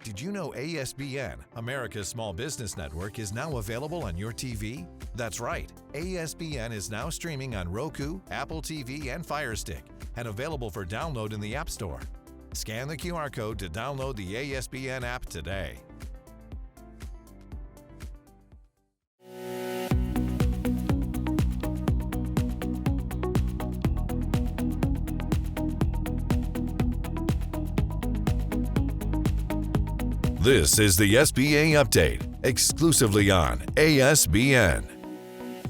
Did you know ASBN, America's Small Business Network, is now available on your TV? That's right. ASBN is now streaming on Roku, Apple TV, and Fire Stick, and available for download in the App Store. Scan the QR code to download the ASBN app today. This is the SBA Update, exclusively on ASBN.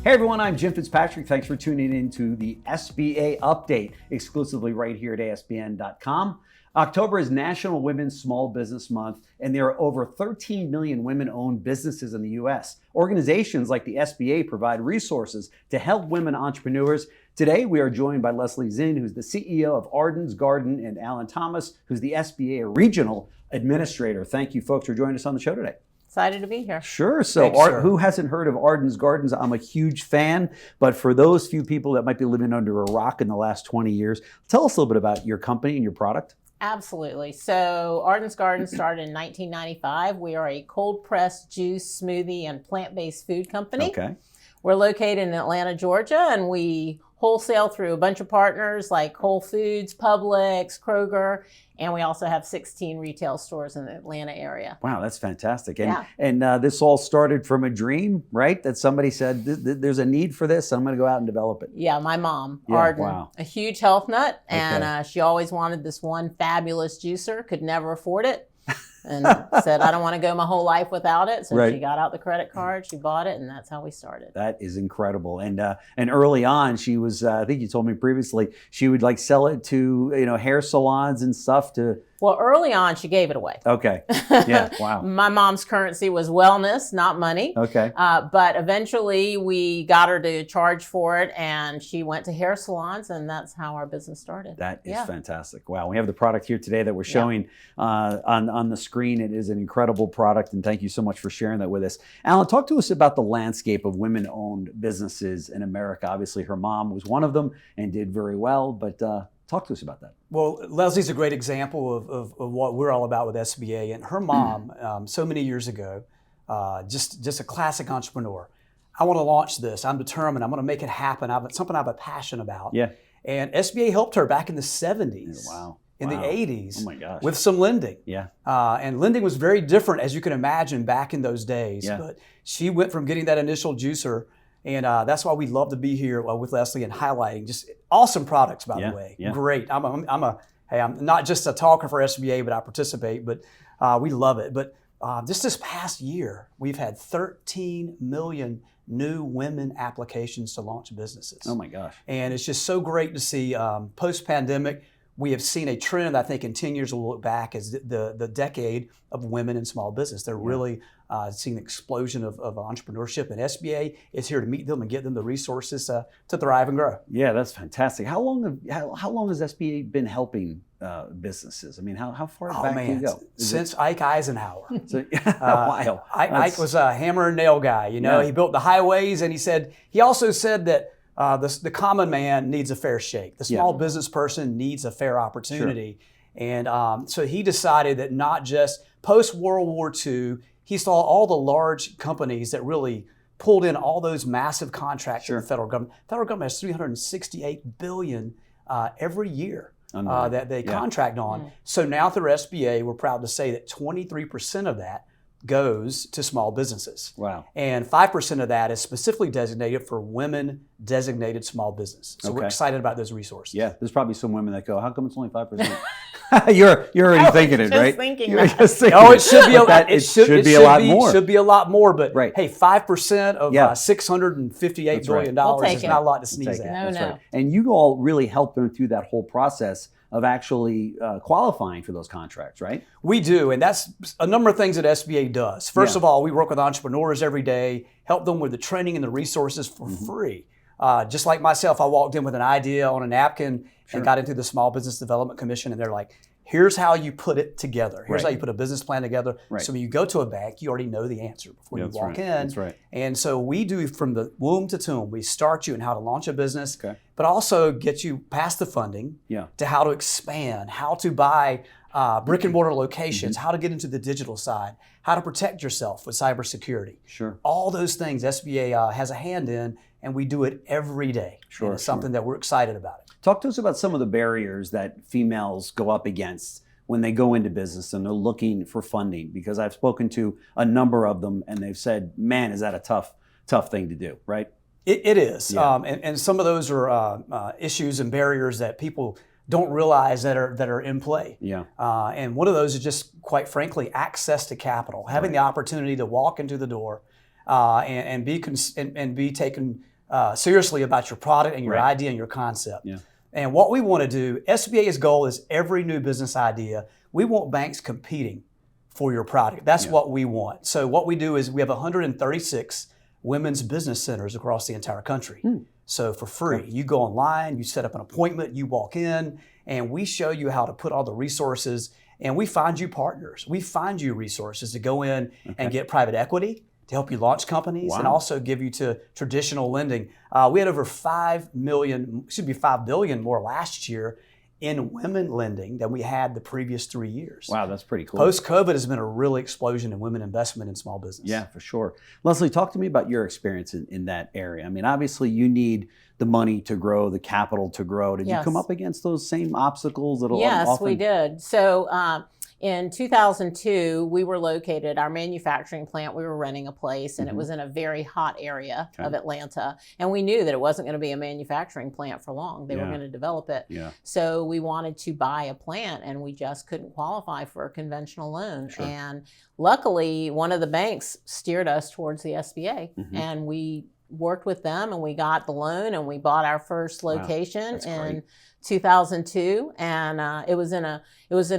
Hey everyone, I'm Jim Fitzpatrick. Thanks for tuning in to the SBA Update, exclusively right here at ASBN.com. October is National Women's Small Business Month, and there are over 13 million women-owned businesses in the U.S. Organizations like the SBA provide resources to help women entrepreneurs. Today, we are joined by Leslie Zinn, who's the CEO of Arden's Garden, and Alan Thomas, who's the SBA Regional Administrator. Thank you, folks, for joining us on the show today. Excited to be here. Sure. So who hasn't heard of Arden's Gardens? I'm a huge fan, but for those few people that might be living under a rock in the last 20 years, tell us a little bit about your company and your product. Absolutely. So Arden's Garden started in 1995. We are a cold pressed juice, smoothie, and plant-based food company. Okay. We're located in Atlanta, Georgia, and we wholesale through a bunch of partners like Whole Foods, Publix, Kroger, and we also have 16 retail stores in the Atlanta area. Wow, that's fantastic. And this all started from a dream, right? That somebody said, there's a need for this, I'm going to go out and develop it. Yeah, my mom, Arden, a huge health nut, and she always wanted this one fabulous juicer, could never afford it. And said, I don't want to go my whole life without it. So she got out the credit card, she bought it, and that's how we started. That is incredible. And early on, she was, I think you told me previously, she would like sell it to, hair salons and stuff to... Well, early on, she gave it away. Okay. Yeah. Wow. My mom's currency was wellness, not money. Okay. But eventually, we got her to charge for it, and she went to hair salons, and that's how our business started. That is fantastic. Wow. We have the product here today that we're showing on the screen. It is an incredible product, and thank you so much for sharing that with us. Alan, talk to us about the landscape of women-owned businesses in America. Obviously, her mom was one of them and did very well, but talk to us about that. Well, Leslie's a great example of what we're all about with SBA. And her mom, so many years ago, just a classic entrepreneur. I want to launch this. I'm determined. I'm going to make it happen. It's something I have a passion about. Yeah. And SBA helped her back in the 70s. Wow. In the 80s. Oh my gosh. With some lending. Yeah. And lending was very different, as you can imagine, back in those days. Yeah. But she went from getting that initial juicer, and that's why we love to be here with Leslie and highlighting just awesome products, by the way. Yeah. Great. I'm not just a talker for SBA, but I participate, but we love it. But just this past year, we've had 13 million new women applications to launch businesses. Oh my gosh. And it's just so great to see post-pandemic, we have seen a trend, I think in 10 years we'll look back as the decade of women in small business. They're really seeing an explosion of entrepreneurship, and SBA is here to meet them and get them the resources to thrive and grow. Yeah, that's fantastic. How long has SBA been helping businesses? I mean, how far back can you go? Since Ike Eisenhower. So, wow. Ike was a hammer and nail guy. He built the highways, and he also said that the common man needs a fair shake. The small business person needs a fair opportunity. Sure. And so he decided that not just post-World War II, he saw all the large companies that really pulled in all those massive contracts from the federal government. The federal government has $368 billion every year that they contract on. So now through SBA, we're proud to say that 23% of that goes to small businesses. Wow. And 5% of that is specifically designated for women-designated small business. So we're excited about those resources. Yeah, there's probably some women that go, how come it's only 5%? You're already thinking it, right? It should be a lot more. Should be a lot more, but hey, 5% of $658 billion is not a lot to sneeze at. No. And you all really helped them through that whole process of actually qualifying for those contracts, right? We do, and that's a number of things that SBA does. First of all, we work with entrepreneurs every day, help them with the training and the resources for free. Just like myself, I walked in with an idea on a napkin and got into the Small Business Development Commission, and they're like, here's how you put it together. Here's how you put a business plan together. So when you go to a bank, you already know the answer before you walk in. That's right. And so we do from the womb to tomb. We start you in how to launch a business, but also get you past the funding to how to expand, how to buy brick and mortar locations, how to get into the digital side, how to protect yourself with cybersecurity. Sure. All those things SBA has a hand in, and we do it every day. Sure. And it's something that we're excited about. Talk to us about some of the barriers that females go up against when they go into business and they're looking for funding, because I've spoken to a number of them and they've said, man, is that a tough thing to do, right? It is. Yeah. And some of those are issues and barriers that people don't realize that are in play. Yeah. And one of those is just, quite frankly, access to capital, having the opportunity to walk into the door and be taken seriously about your product and your idea and your concept. Yeah. And what we want to do, SBA's goal is every new business idea, we want banks competing for your product. That's what we want. So what we do is we have 136 women's business centers across the entire country. So for free, you go online, you set up an appointment, you walk in, and we show you how to put all the resources, and we find you partners. We find you resources to go in and get private equity, to help you launch companies, and also give you to traditional lending. We had over $5 billion more last year in women lending than we had the previous 3 years. Wow, that's pretty cool. Post-COVID has been a real explosion in women investment in small business. Yeah, for sure. Leslie, talk to me about your experience in that area. I mean, obviously you need the money to grow, the capital to grow. Did you come up against those same obstacles that Yes, we did. So in 2002, we were located, our manufacturing plant, we were renting a place, and it was in a very hot area of Atlanta. And we knew that it wasn't going to be a manufacturing plant for long. They were going to develop it. So we wanted to buy a plant, and we just couldn't qualify for a conventional loan. And luckily, one of the banks steered us towards the SBA, and we worked with them, and we got the loan, and we bought our first location in 2002, and it was in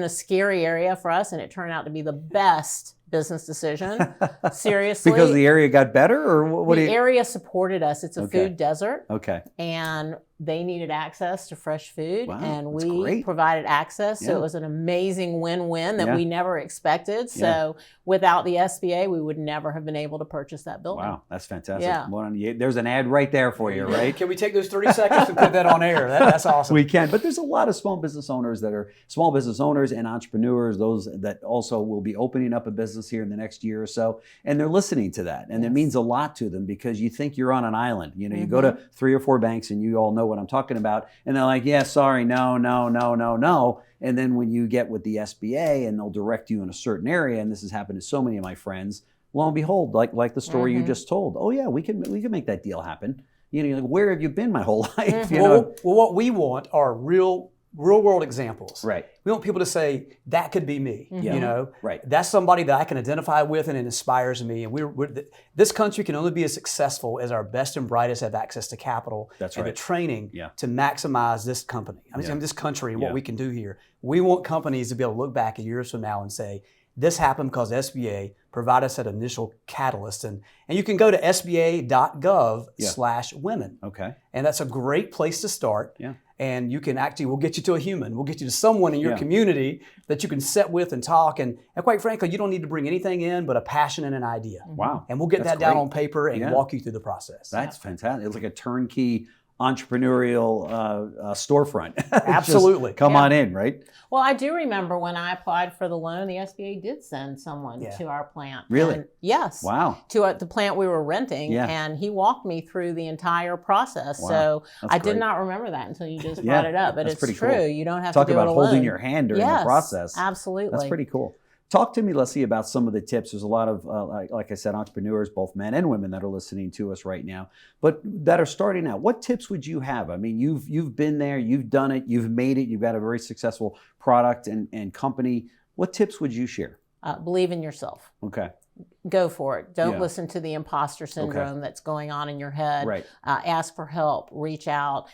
a scary area for us, and it turned out to be the best business decision. Seriously, because the area got better, or what? The area supported us. It's a food desert. Okay. And they needed access to fresh food, and that's we great. provided access. So it was an amazing win-win that we never expected. So without the SBA, we would never have been able to purchase that building. Wow, that's fantastic. Yeah. There's an ad right there for you, right? Can we take those 30 seconds and put that on air? That's awesome. We can, but there's a lot of small business owners and entrepreneurs, those that also will be opening up a business here in the next year or so, and they're listening to that, and it means a lot to them, because you think you're on an island. You know, you go to 3 or 4 banks, and you all know what I'm talking about, and they're like, yeah, sorry, no. And then when you get with the SBA, and they'll direct you in a certain area, and this has happened to so many of my friends, lo and behold, like the story you just told, oh yeah, we can make that deal happen. You know, you're like, where have you been my whole life? You know? Well, what we want are real world examples. Right. We want people to say, that could be me. You know, right. That's somebody that I can identify with, and it inspires me. And this country can only be as successful as our best and brightest have access to capital and the training to maximize this company. I mean, this country and what we can do here. We want companies to be able to look back years from now and say, this happened because SBA provided us that initial catalyst. And you can go to sba.gov/women. Okay. And that's a great place to start. Yeah. And you can we'll get you to a human. We'll get you to someone in your community that you can sit with and talk. And quite frankly, you don't need to bring anything in but a passion and an idea. Wow. And we'll get that down on paper and walk you through the process. That's fantastic. It's like a turnkey entrepreneurial storefront. Absolutely. Just come on in, right? Well, I do remember when I applied for the loan, the SBA did send someone to our plant. Really? And yes. Wow. To the plant we were renting, and he walked me through the entire process. Wow. So That's I did great. not remember that until you just brought it up. But That's it's true. Cool. You don't have Talk to do it about alone. holding your hand during the process. Absolutely. That's pretty cool. Talk to me, Leslie, about some of the tips. There's a lot of, like I said, entrepreneurs, both men and women, that are listening to us right now, but that are starting out. What tips would you have? I mean, you've been there, you've done it, you've made it, you've got a very successful product and company. What tips would you share? Believe in yourself. Okay. Go for it. Don't listen to the imposter syndrome that's going on in your head. Right. Ask for help. Reach out.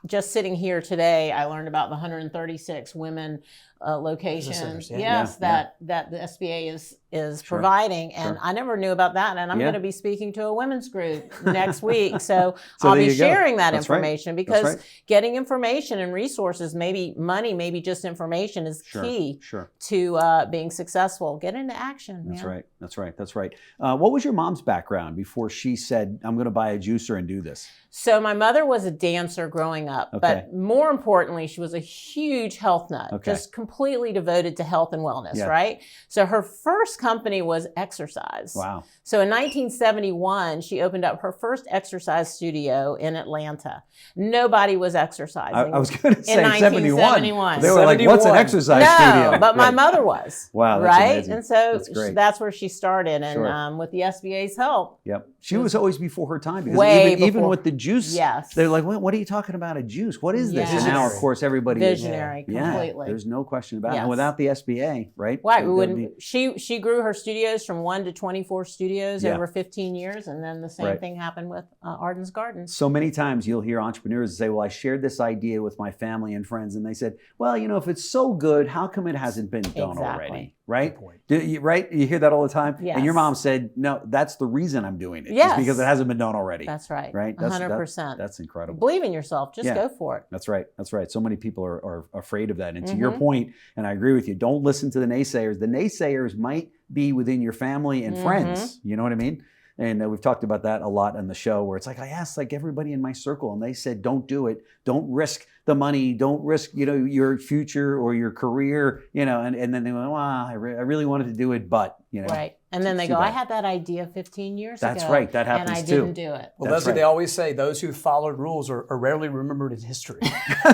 Just sitting here today, I learned about the 136 women locations. That the SBA is providing, and I never knew about that. And I'm going to be speaking to a women's group next week, so I'll be sharing that information because getting information and resources, maybe money, maybe just information, is key to being successful. Get into action. That's right. That's right. right. That's right. What was your mom's background before she said, I'm going to buy a juicer and do this? So my mother was a dancer growing up, but more importantly, she was a huge health nut, just completely devoted to health and wellness, right? So her first company was exercise. Wow. So in 1971, she opened up her first exercise studio in Atlanta. Nobody was exercising. I was going to say in 1971. They were like, what's an exercise studio? No, but my mother was. Wow, that's right? amazing. And so that's where she started. And with the SBA's help. Yep. She was always before her time. Because even with the juice, they're like, what are you talking about, a juice? What is this? And now, of course, everybody visionary, is. completely. There's no question about it. And without the SBA, right? Right. She grew her studios from 1 to 24 studios over 15 years. And then the same thing happened with Arden's Garden. So many times you'll hear entrepreneurs say, well, I shared this idea with my family and friends. And they said, well, if it's so good, how come it hasn't been done already? Right? Right? You hear that all the time? Yes. And your mom said, no, that's the reason I'm doing it. Yes. It's because it hasn't been done already. That's right. Right? 100%. That's incredible. Believe in yourself. Just go for it. That's right. That's right. So many people are afraid of that. And to your point, and I agree with you, don't listen to the naysayers. The naysayers might be within your family and friends. You know what I mean? And we've talked about that a lot on the show, where it's like, I asked like everybody in my circle and they said, don't do it. Don't risk the money. Don't risk, your future or your career, and then they went, wow, I really wanted to do it, but, Right. And then they go, I had that idea 15 years That's ago. right. That happens and I too. didn't do it. Well, Leslie, they always say those who followed rules are rarely remembered in history,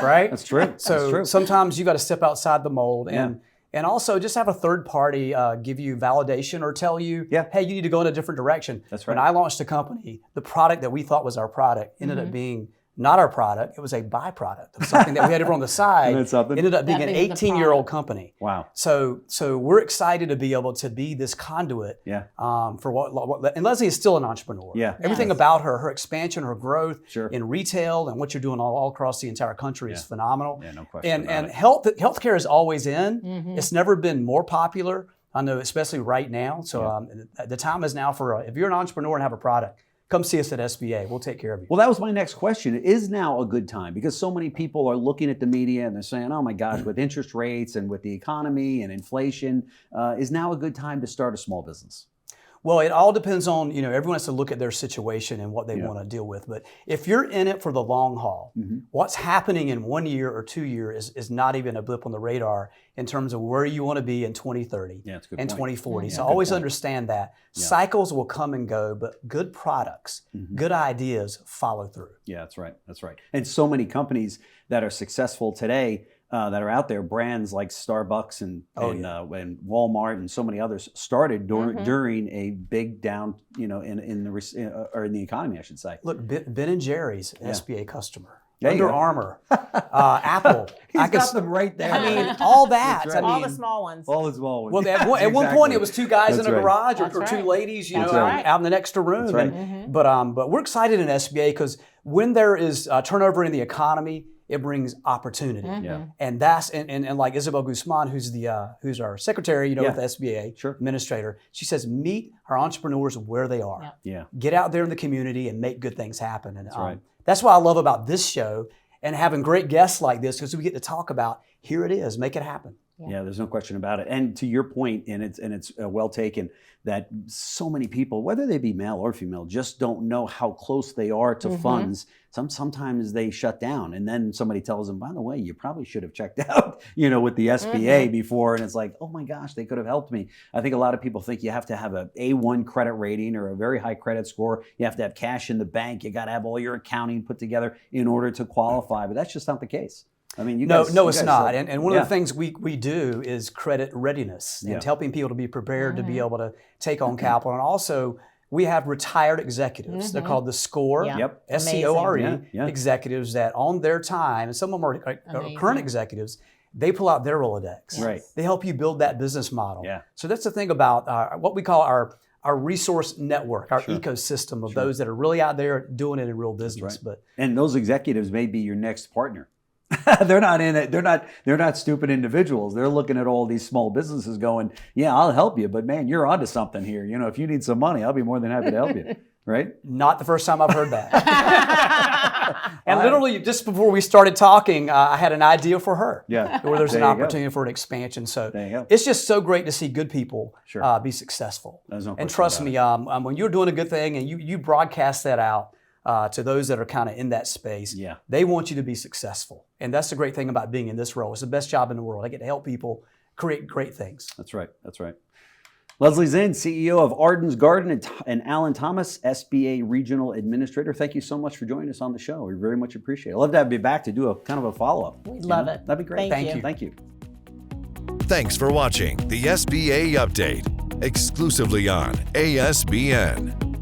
right? That's true. So sometimes you got to step outside the mold and also just have a third party give you validation or tell you, hey, you need to go in a different direction. That's right. When I launched a company, the product that we thought was our product ended up being not our product. It was a byproduct of something that we had over on the side. It ended up being an 18-year-old company. Wow. So we're excited to be able to be this conduit for what and Leslie is still an entrepreneur. Yeah. Everything about her expansion, her growth in retail and what you're doing all across the entire country is phenomenal. Yeah, no question And healthcare is always in. It's never been more popular. I know, especially right now. So the time is now for, if you're an entrepreneur and have a product, come see us at SBA. We'll take care of you. Well, that was my next question. Is now a good time? Because so many people are looking at the media and they're saying, oh my gosh, with interest rates and with the economy and inflation, is now a good time to start a small business? Well, it all depends on, everyone has to look at their situation and what they want to deal with. But if you're in it for the long haul, what's happening in 1 year or 2 years is not even a blip on the radar in terms of where you want to be in 2030 and 2040. So always understand that. Cycles will come and go, but good products, good ideas follow through. Yeah, that's right. That's right. And so many companies that are successful today that are out there, brands like Starbucks and Walmart and so many others started during a big down, in the economy, I should say. Look, Ben and Jerry's, an SBA customer. Under Armour, Apple. I got them right there. I mean, all that. Right. I mean, all the small ones. All the small ones. Well, at one point it was two guys in a garage or two ladies, out in the next room. Right. But we're excited in SBA because when there is turnover in the economy, it brings opportunity. And that's and like Isabel Guzman, who's our secretary, with the SBA administrator, she says, meet our entrepreneurs where they are. Get out there in the community and make good things happen. And that's what I love about this show and having great guests like this, because we get to talk about, here it is, make it happen. Yeah, there's no question about it. And to your point, and it's well taken, that so many people, whether they be male or female, just don't know how close they are to funds. Sometimes they shut down, and then somebody tells them, by the way, you probably should have checked out, with the SBA before. And it's like, oh my gosh, they could have helped me. I think a lot of people think you have to have a A1 credit rating or a very high credit score. You have to have cash in the bank. You got to have all your accounting put together in order to qualify. But that's just not the case. I mean, no, it's not. And one of the things we do is credit readiness and helping people to be prepared to be able to take on capital. And also, we have retired executives. They're called the SCORE, SCORE executives that on their time, and some of them are current executives, they pull out their Rolodex. Right. They help you build that business model. So that's the thing about what we call our resource network, our ecosystem of those that are really out there doing it in real business. And those executives may be your next partner. They're not in it. They're not stupid individuals. They're looking at all these small businesses going, yeah, I'll help you, but man, you're onto something here. If you need some money, I'll be more than happy to help you. right? Not the first time I've heard that. And literally, just before we started talking, I had an idea for her. Yeah. Where there's an opportunity for an expansion. So it's just so great to see good people be successful. And trust me, when you're doing a good thing and you broadcast that out to those that are kind of in that space, they want you to be successful. And that's the great thing about being in this role. It's the best job in the world. I get to help people create great things. That's right. That's right. Leslie Zinn, CEO of Arden's Garden, and Alan Thomas, SBA Regional Administrator. Thank you so much for joining us on the show. We very much appreciate it. I'd love to have you back to do a kind of a follow-up. We'd love it. That'd be great. Thank you. Thank you. Thanks for watching the SBA Update, exclusively on ASBN.